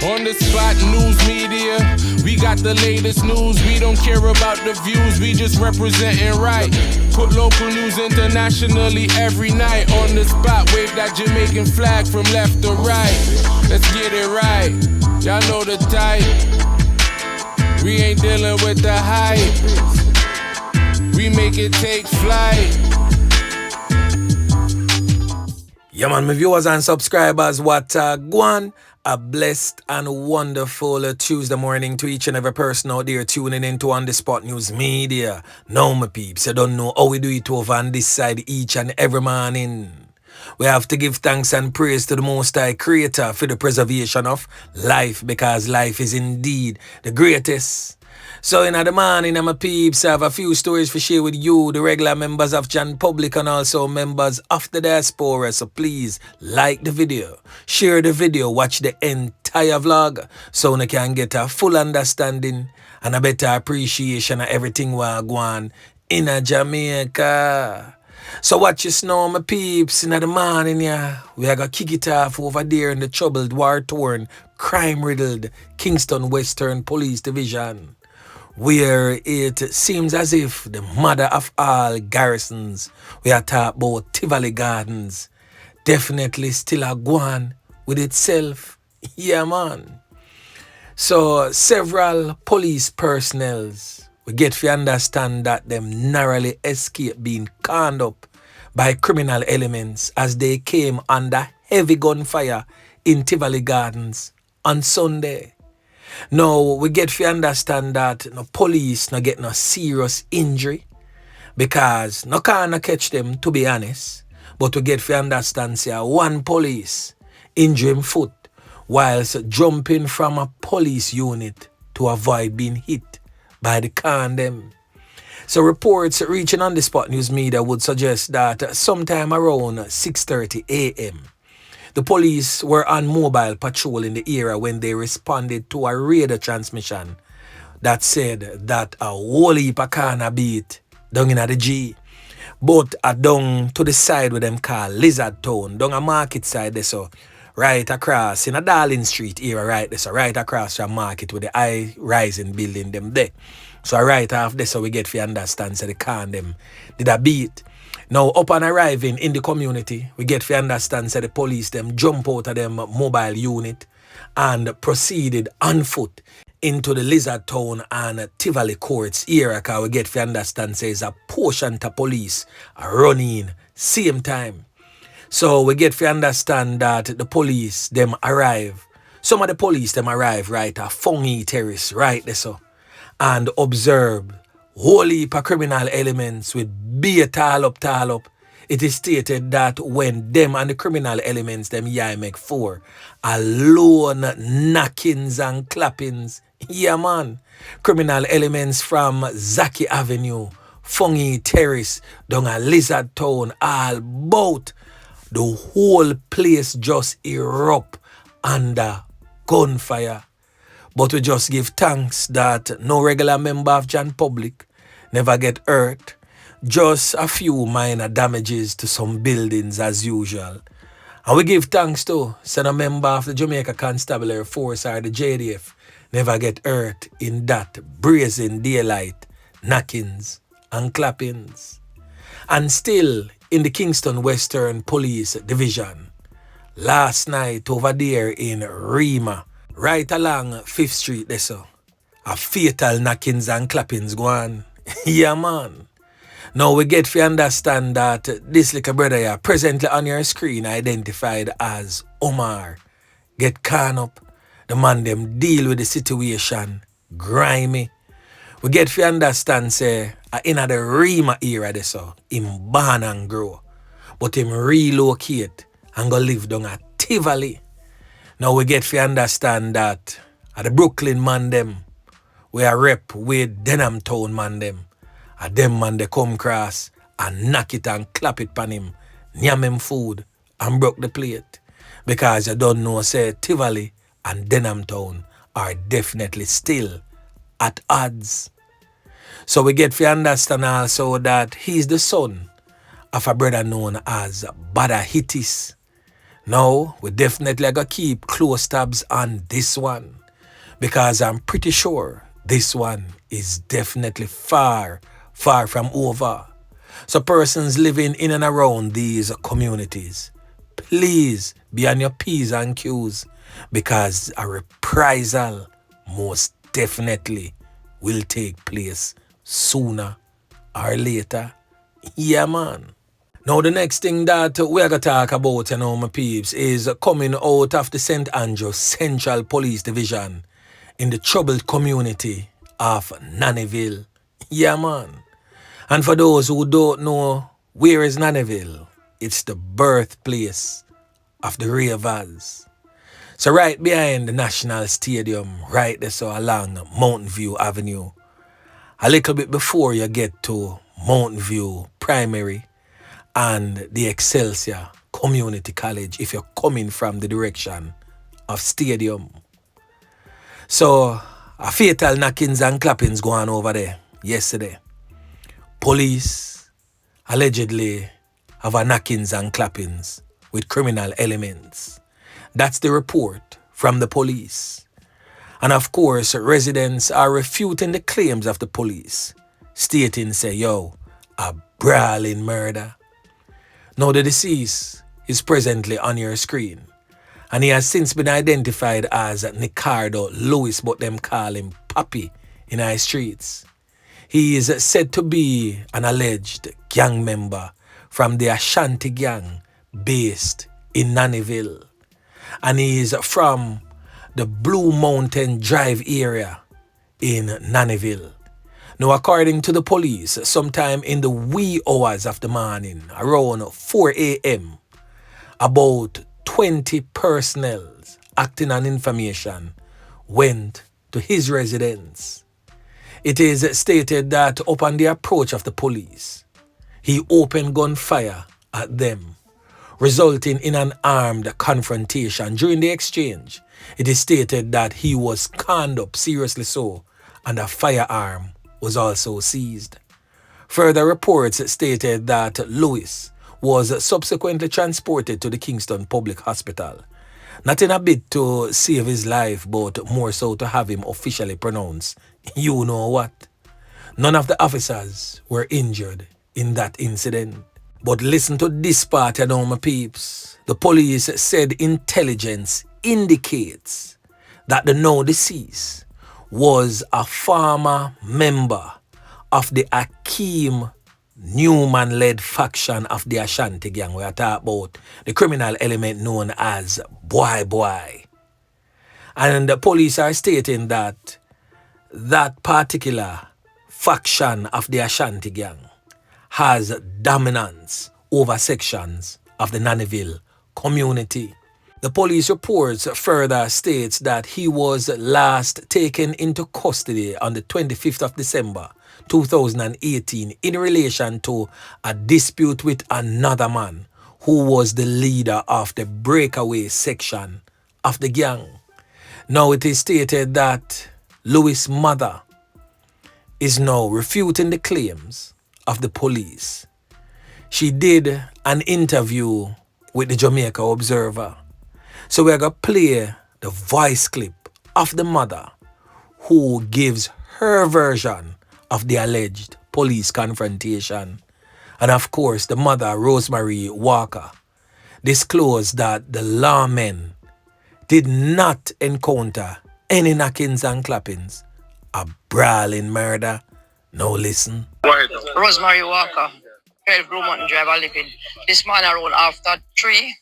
On the spot news media, we got the latest news. We don't care about the views, we just representing right. Put local news internationally every night. On the spot, wave that Jamaican flag from left to right. Let's get it right, y'all know the type. We ain't dealing with the hype, we make it take flight. Yeah man, my viewers and subscribers, what go on? A blessed and wonderful Tuesday morning to each and every person out there tuning into On The Spot News Media. Now my peeps, you don't know how we do it over on this side each and every morning. We have to give thanks and praise to the Most High Creator for the preservation of life, because life is indeed the greatest. So in the morning, my peeps, I have a few stories to share with you, the regular members of Jan Public and also members of the diaspora. So please like the video, share the video, watch the entire vlog so you can get a full understanding and a better appreciation of everything we're going in Jamaica. So watch this now, my peeps, in the morning, yeah, we are going to kick it off over there in the troubled, war-torn, crime-riddled Kingston Western Police Division, where it seems as if the mother of all garrisons, we are talking about Tivoli Gardens, definitely still a gone with itself. Yeah, man. So several police personnels, we get to understand that them narrowly escaped being conned up by criminal elements as they came under heavy gunfire in Tivoli Gardens on Sunday. Now, we get to understand that no police no get no serious injury because no can catch them, to be honest. But we get to understand say one police injured him foot whilst jumping from a police unit to avoid being hit by the can them. So reports reaching On The Spot News Media would suggest that sometime around 6:30 a.m. the police were on mobile patrol in the area when they responded to a radar transmission that said that a whole heap of corner beat down in the G. But down to the side where them call Lizard Town, down a market side there, so right across in a Darling Street area, right there, so right across from market with the high rising building them there. So right after this, so we get to understand so the car them did a beat. Now, upon arriving in the community, we get to understand that the police them jump out of them mobile unit and proceeded on foot into the Lizard Town and Tivoli Courts area, because we get to understand says a portion of police are running same time. So we get to understand that the police them arrive. Some of the police them arrive right at Fungy Terrace, right there so, and observe whole heap of criminal elements with beer tall up. It is stated that when them and the criminal elements, them make four, alone knockings and clappings. Yeah, man. Criminal elements from Zaki Avenue, Fungy Terrace, down a Lizard Town, all bout. The whole place just erupt under gunfire. But we just give thanks that no regular member of Jan Public never get hurt. Just a few minor damages to some buildings as usual. And we give thanks to a member of the Jamaica Constabulary Force or the JDF never get hurt in that brazen daylight knockings and clappings. And still in the Kingston Western Police Division, last night over there in Rema, right along 5th Street there so, a fatal knockings and clappings go on. Yeah, man. Now we get to understand that this little brother here, presently on your screen, identified as Omar, get caught up. The man them deal with the situation, grimy. We get to understand say, in the Rema era there so, him born and grow, but him relocate and go live down at Tivoli. Now we get to understand that at the Brooklyn man them, we are rep with Denham Town man them. A them man they come cross and knock it and clap it pan him, nyam him food and broke the plate. Because you don't know say Tivoli and Denham Town are definitely still at odds. So we get to understand also that he's the son of a brother known as Bada Hittis. Now, we definitely gotta keep close tabs on this one because I'm pretty sure this one is definitely far from over. So persons living in and around these communities, please be on your P's and Q's because a reprisal most definitely will take place sooner or later. Yeah, man. Now, the next thing that we're going to talk about, my peeps, is coming out of the St. Andrew Central Police Division in the troubled community of Nanville. Yeah, man. And for those who don't know, where is Nanville? It's the birthplace of the Ravers. So right behind the National Stadium, right there, so along Mountain View Avenue, a little bit before you get to Mountain View Primary and the Excelsior Community College if you're coming from the direction of Stadium. So a fatal knockings and clappings going over there yesterday. Police allegedly have a knockings and clappings with criminal elements. That's the report from the police. And of course, residents are refuting the claims of the police, stating, say, yo, a brawling murder. Now the deceased is presently on your screen, and he has since been identified as Nicardo Lewis, but them call him Papi in our streets. He is said to be an alleged gang member from the Ashanti gang based in Nanville, and he is from the Blue Mountain Drive area in Nanville. Now, according to the police, sometime in the wee hours of the morning, around 4 a.m., about 20 personnel acting on information went to his residence. It is stated that upon the approach of the police, he opened gunfire at them, resulting in an armed confrontation. During the exchange, it is stated that he was conned up, seriously so, and a firearm was also seized. Further reports stated that Lewis was subsequently transported to the Kingston Public Hospital, not in a bid to save his life, but more so to have him officially pronounced, you know what. None of the officers were injured in that incident. But listen to this part, my peeps. The police said intelligence indicates that the now deceased was a former member of the Akeem Newman-led faction of the Ashanti gang. We are talking about the criminal element known as Boy. And the police are stating that that particular faction of the Ashanti gang has dominance over sections of the Nanville community. The police reports further states that he was last taken into custody on the 25th of December 2018 in relation to a dispute with another man who was the leader of the breakaway section of the gang. Now it is stated that Lewis' mother is now refuting the claims of the police. She did an interview with the Jamaica Observer. So we're going to play the voice clip of the mother who gives her version of the alleged police confrontation. And of course, the mother, Rosemary Walker, disclosed that the lawmen did not encounter any knockings and clappings, a brawling murder. Now listen. Rosemary Walker, 12 Blue Mountain Drive, I live in. This man around after 3.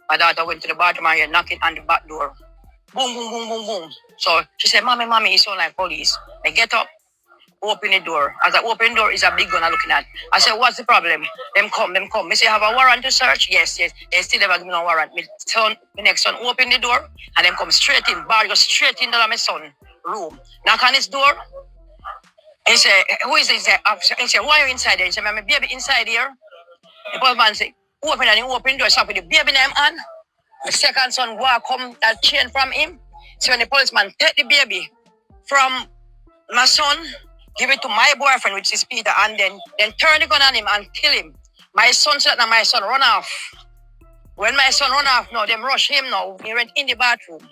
My daughter went to the bathroom and knocking on the back door. Boom, boom, boom, boom, boom. So she said, Mommy, it sound like police. I get up, open the door. As I open the door, is a big gun I'm looking at. I said, what's the problem? Them come. Me say, have a warrant to search? Yes. They still never give me no warrant. My next son open the door and them come straight in. Bar go straight into my son's room. Knock on his door. And he said, who is this? He said, why are you inside there? He said, my baby inside here. The postman said, open and he opened the door, stop with the baby name on. The second son walk come that chain from him. So when the policeman take the baby from my son, give it to my boyfriend, which is Peter, and then turn the gun on him and kill him. My son said that my son run off. When my son run off now, them rush him now. He went in the bathroom.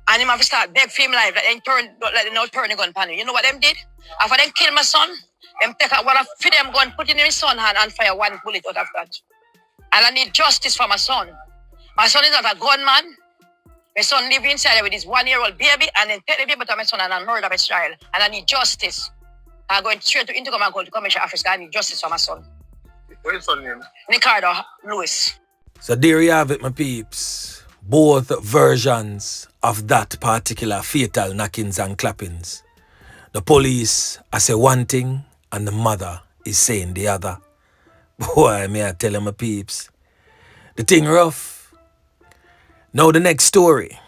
And him have to start beg for him life. Like they turn the gun pan him. You know what them did? After them kill my son, them take out one of them gun, put it in his son's hand and fire one bullet out of that. And I need justice for my son. My son is not a gunman. My son live inside with his 1-year-old baby and then take the baby to my son and murder my child. And I need justice. I'm going straight to Intercom and call the Commissioner Office. I need justice for my son. What's your son name? Nicardo Lewis. So there you have it, my peeps. Both versions of that particular fatal knockings and clappings. The police are say one thing and the mother is saying the other. Boy, may I tell you, my peeps. The thing rough. Now the next story.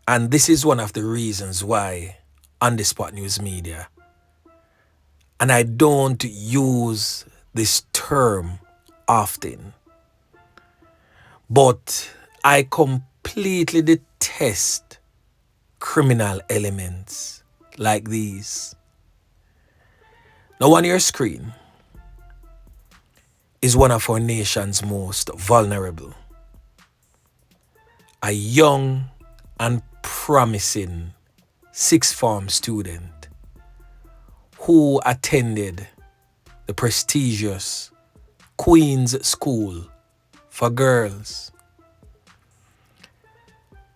And this is one of the reasons why on the Spot News Media, and I don't use this term often, but I completely detest criminal elements like these. Now on your screen is one of our nation's most vulnerable. A young and promising sixth form student who attended the prestigious Queen's School for Girls.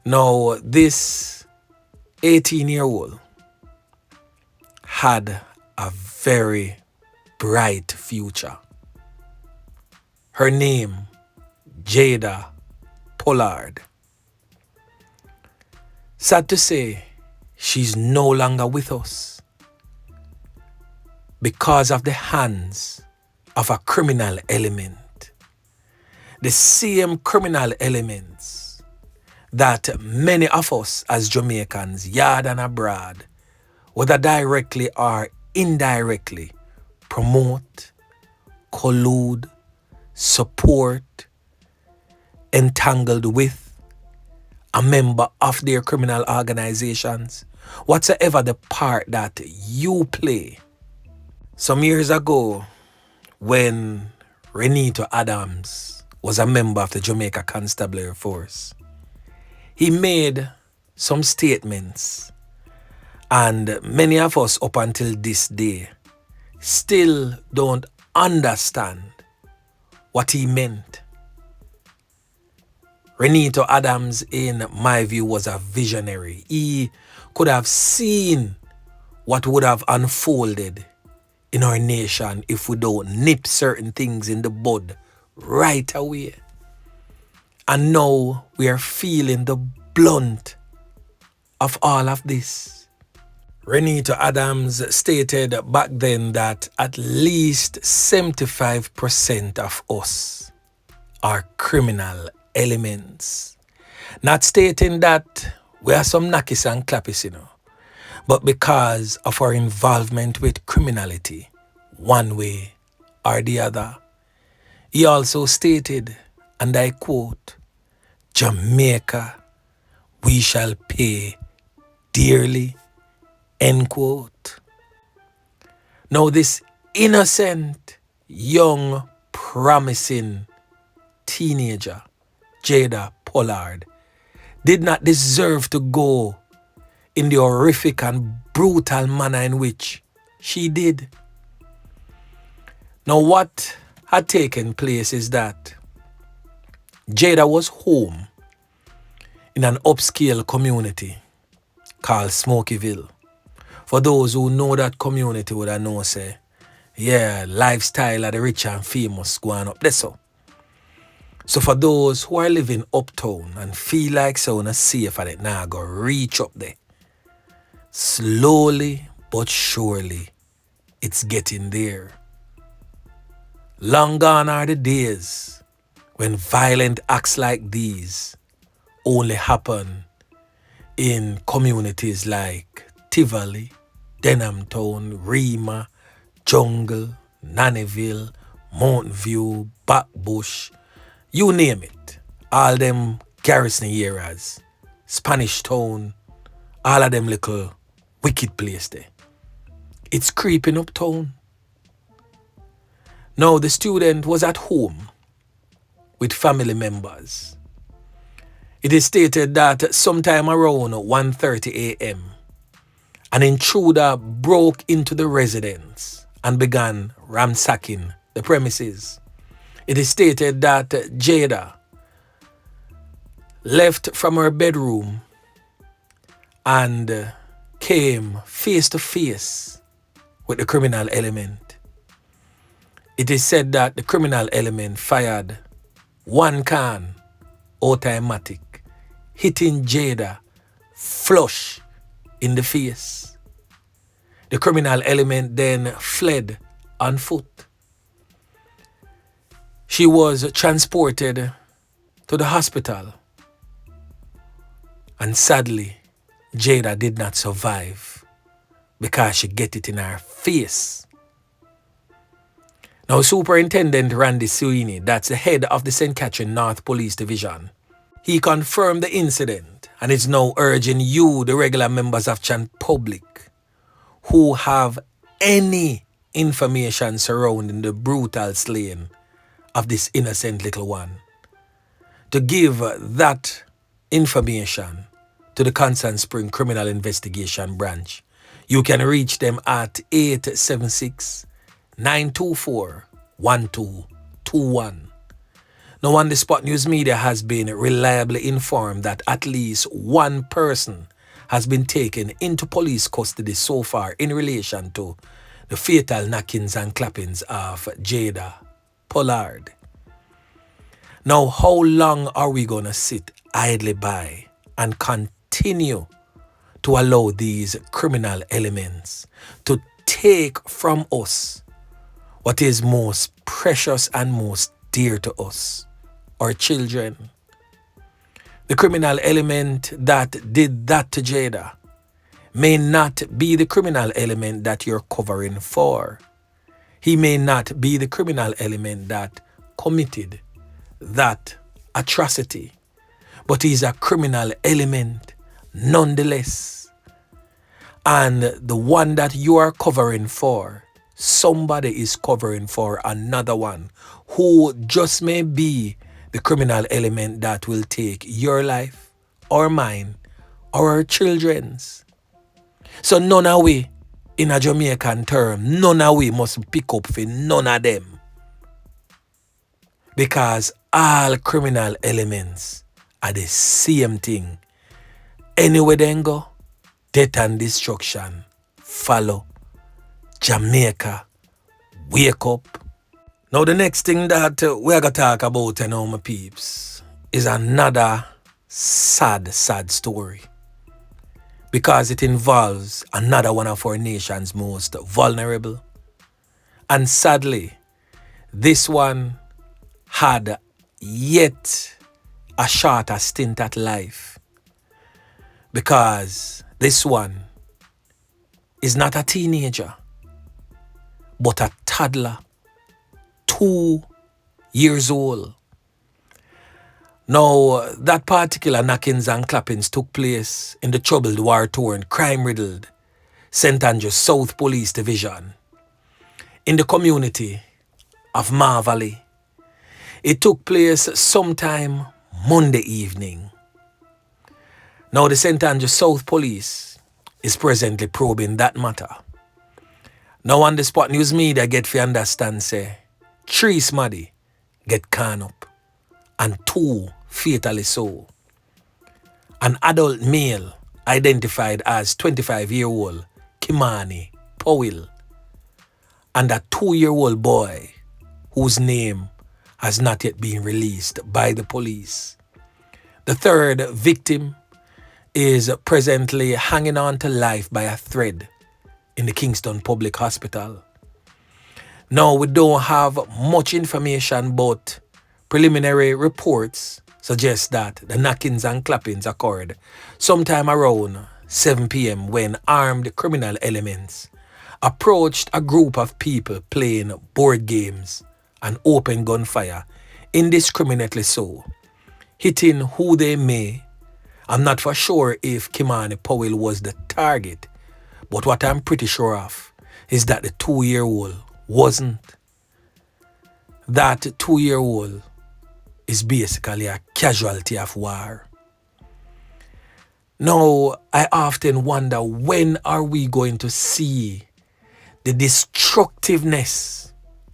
Now, this 18-year-old had a very bright future. Her name, Jada Pollard. Sad to say, she's no longer with us because of the hands of a criminal element. The same criminal elements that many of us as Jamaicans, yard and abroad, whether directly or indirectly, promote, collude, support, entangled with, a member of their criminal organizations, whatsoever the part that you play. Some years ago, when Renito Adams was a member of the Jamaica Constabulary Force, he made some statements, and many of us up until this day still don't understand what he meant. Renito Adams, in my view, was a visionary. He could have seen what would have unfolded in our nation if we don't nip certain things in the bud right away. And now we are feeling the blunt of all of this. Renito Adams stated back then that at least 75% of us are criminal elements. Not stating that we are some knackies and clappies, but because of our involvement with criminality, one way or the other. He also stated, and I quote, "Jamaica, we shall pay dearly," end quote. Now this innocent, young, promising teenager, Jada Pollard, did not deserve to go in the horrific and brutal manner in which she did. Now what had taken place is that Jada was home in an upscale community called Smokeyvale. For those who know that community would have known, say, yeah, lifestyle of the rich and famous going up there. So for those who are living uptown and feel like so not safe at it now, go reach up there. Slowly but surely, it's getting there. Long gone are the days when violent acts like these only happen in communities like Tivoli, Denhamtown, Rema, Jungle, Nanville, Mountain View, Backbush, you name it. All them garrison areas, Spanish Town, all of them little wicked place there. It's creeping uptown. Now the student was at home with family members. It is stated that sometime around 1:30 a.m., an intruder broke into the residence and began ransacking the premises. It is stated that Jada left from her bedroom and came face to face with the criminal element. It is said that the criminal element fired one can automatic, hitting Jada flush in the face. The criminal element then fled on foot. She was transported to the hospital, and sadly, Jada did not survive because she get it in her face. Now, Superintendent Randy Sweeney, that's the head of the St. Catherine North Police Division, he confirmed the incident and is now urging you, the regular members of Chan Public, who have any information surrounding the brutal slaying of this innocent little one, to give that information to the Constant Spring Criminal Investigation Branch. You can reach them at 876-924-1221. Now, on the Spot News Media has been reliably informed that at least one person has been taken into police custody so far in relation to the fatal knockings and clappings of Jada Pollard. Now, how long are we going to sit idly by and continue to allow these criminal elements to take from us what is most precious and most dear to us, our children? The criminal element that did that to Jada may not be the criminal element that you're covering for. He may not be the criminal element that committed that atrocity, but he's a criminal element nonetheless. And the one that you are covering for, somebody is covering for another one who just may be the criminal element that will take your life or mine or our children's. So none of we, in a Jamaican term, none of we must pick up for none of them. Because all criminal elements are the same thing. Anywhere they go, death and destruction follow. Jamaica, wake up. Now the next thing that we're going to talk about, my peeps, is another sad story. Because it involves another one of our nation's most vulnerable. And sadly, this one had yet a shorter stint at life. Because this one is not a teenager, but a toddler, 2 years old. Now, that particular knockings and clappings took place in the troubled, war-torn, crime-riddled St. Andrews South Police Division in the community of Marlie. It took place sometime Monday evening. Now, the St. Andrews South Police is presently probing that matter. Now, on the Spot News Media get to understand, say, 3 smaddy get can up and 2 fatally so. An adult male identified as 25-year-old Kimani Powell and a 2-year-old boy whose name has not yet been released by the police. The third victim is presently hanging on to life by a thread in the Kingston Public Hospital. Now, we don't have much information, but preliminary reports suggest that the knockings and clappings occurred sometime around 7 p.m. when armed criminal elements approached a group of people playing board games and opened gunfire indiscriminately so, hitting who they may. I'm not for sure if Kimani Powell was the target, but what I'm pretty sure of is that the 2-year-old wasn't. That 2-year-old is basically a casualty of war. Now, I often wonder, when are we going to see the destructiveness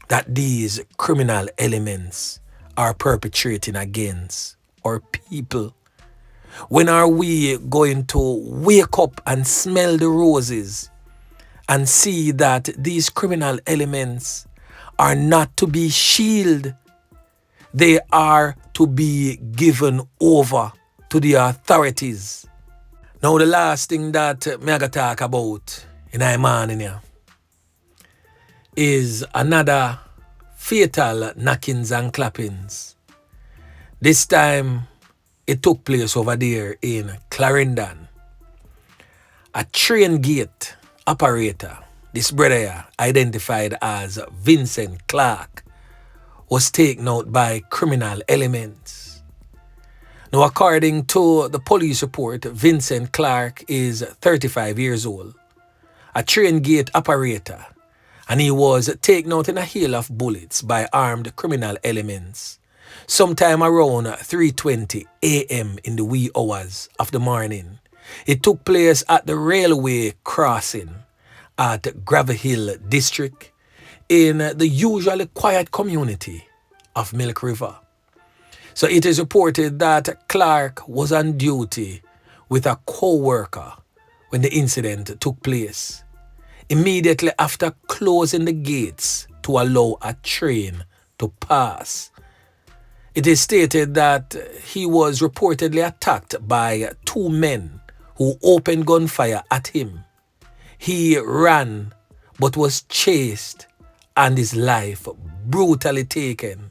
that these criminal elements are perpetrating against our people? When are we going to wake up and smell the roses and see that these criminal elements are not to be shielded? They are to be given over to the authorities. Now, the last thing that me going to talk about in my morning here is another fatal knockings and clappings. This time, it took place over there in Clarendon. A train gate operator, this brother here, identified as Vincent Clark, was taken out by criminal elements. Now, according to the police report, Vincent Clark is 35 years old, a train gate operator, and he was taken out in a hail of bullets by armed criminal elements sometime around 3:20 a.m. in the wee hours of the morning. It took place at the railway crossing at Gravel District in the usually quiet community of Milk River. So it is reported that Clark was on duty with a co-worker when the incident took place, immediately after closing the gates to allow a train to pass. It is stated that he was reportedly attacked by two men who opened gunfire at him. He ran but was chased and his life brutally taken.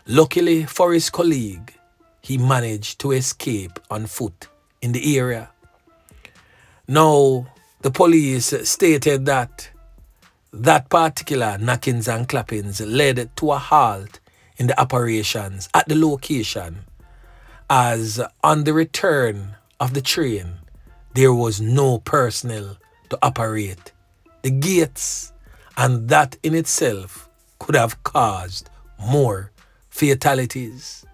Luckily for his colleague, he managed to escape on foot in the area. Now, the police stated that particular knockings and clappings led to a halt in the operations at the location, as on the return of the train, there was no personnel to operate the gates, and that in itself could have caused more fatalities.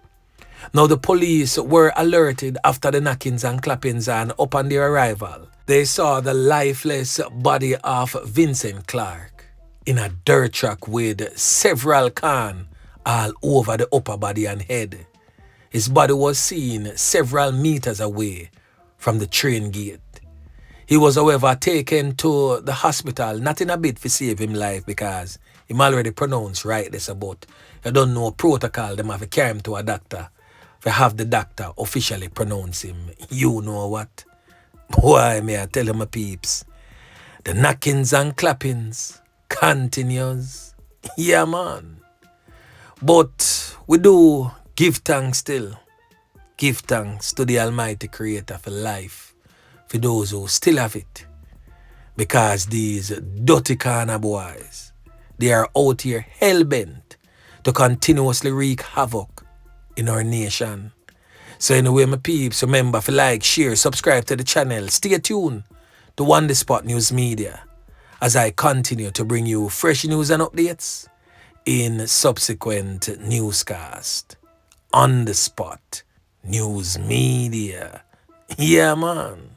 Now, the police were alerted after the knockings and clappings, and upon their arrival, they saw the lifeless body of Vincent Clark in a dirt track with several cans all over the upper body and head. His body was seen several meters away from the train gate. He was, however, taken to the hospital, not in a bit to save him life, because him already pronounced right this about. You don't know protocol, them have to carry him to a doctor. To have the doctor officially pronounce him, you know what? Boy, may I tell you, my peeps, the knockings and clappings continues. Yeah, man. But we do give thanks still. Give thanks to the Almighty Creator for life, for those who still have it. Because these dirty corner boys, they are out here hell-bent to continuously wreak havoc in our nation. So anyway, my peeps, remember to like, share, subscribe to the channel. Stay tuned to On The Spot News Media as I continue to bring you fresh news and updates in subsequent newscast. On The Spot News Media. Yeah, man.